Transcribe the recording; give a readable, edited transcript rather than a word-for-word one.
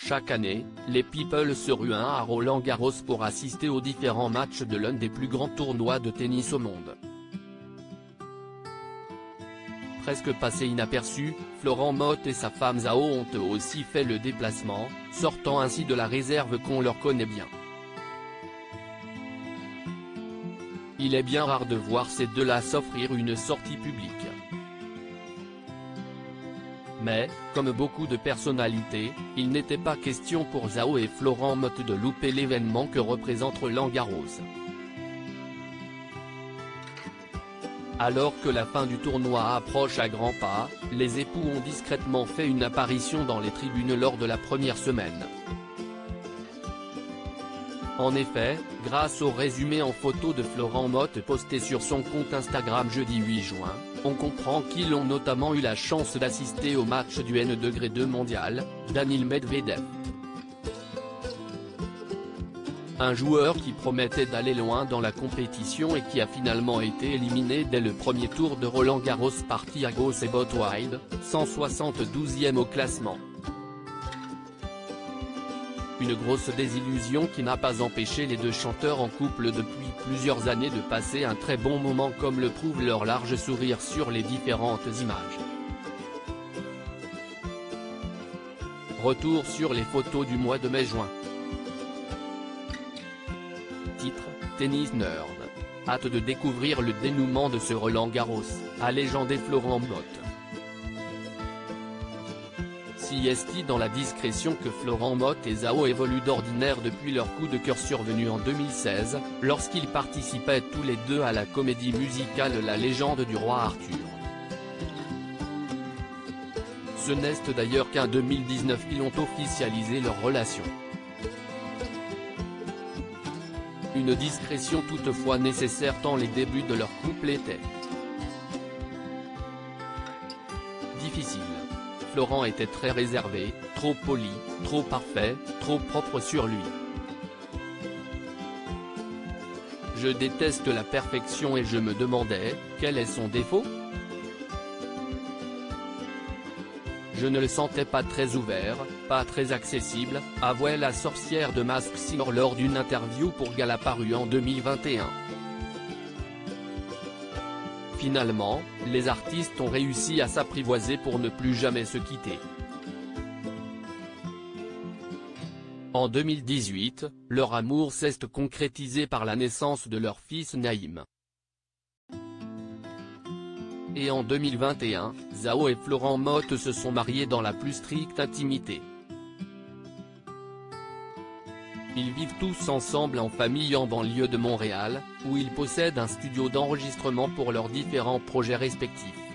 Chaque année, les people se ruent à Roland-Garros pour assister aux différents matchs de l'un des plus grands tournois de tennis au monde. Presque passé inaperçu, Florent Mott et sa femme Zhao ont eux aussi fait le déplacement, sortant ainsi de la réserve qu'on leur connaît bien. Il est bien rare de voir ces deux-là s'offrir une sortie publique. Mais, comme beaucoup de personnalités, il n'était pas question pour Zhao et Florent Mott de louper l'événement que représente Roland-Garros. Alors que la fin du tournoi approche à grands pas, les époux ont discrètement fait une apparition dans les tribunes lors de la première semaine. En effet, grâce au résumé en photo de Florent Mott posté sur son compte Instagram jeudi 8 juin, on comprend qu'ils ont notamment eu la chance d'assister au match du N-2 mondial, Daniil Medvedev. Un joueur qui promettait d'aller loin dans la compétition et qui a finalement été éliminé dès le premier tour de Roland-Garros par Thiago Seyboth-Wild, 172e au classement. Une grosse désillusion qui n'a pas empêché les deux chanteurs en couple depuis plusieurs années de passer un très bon moment comme le prouve leur large sourire sur les différentes images. Retour sur les photos du mois de mai-juin. Titre, Tennis Nerd. Hâte de découvrir le dénouement de ce Roland-Garros, a légendé Florent Mott. Si est-il dans la discrétion que Florent Mott et Zhao évoluent d'ordinaire depuis leur coup de cœur survenu en 2016, lorsqu'ils participaient tous les deux à la comédie musicale La légende du roi Arthur. Ce n'est d'ailleurs qu'en 2019 qu'ils ont officialisé leur relation. Une discrétion toutefois nécessaire tant les débuts de leur couple étaient difficiles. Florent était très réservé, trop poli, trop parfait, trop propre sur lui. Je déteste la perfection et je me demandais, quel est son défaut ? Je ne le sentais pas très ouvert, pas très accessible, avouait la sorcière de Masked Singer lors d'une interview pour Gala parue en 2021. Finalement, les artistes ont réussi à s'apprivoiser pour ne plus jamais se quitter. En 2018, leur amour s'est concrétisé par la naissance de leur fils Naïm. Et en 2021, Zhao et Florent Mott se sont mariés dans la plus stricte intimité. Ils vivent tous ensemble en famille en banlieue de Montréal, où ils possèdent un studio d'enregistrement pour leurs différents projets respectifs.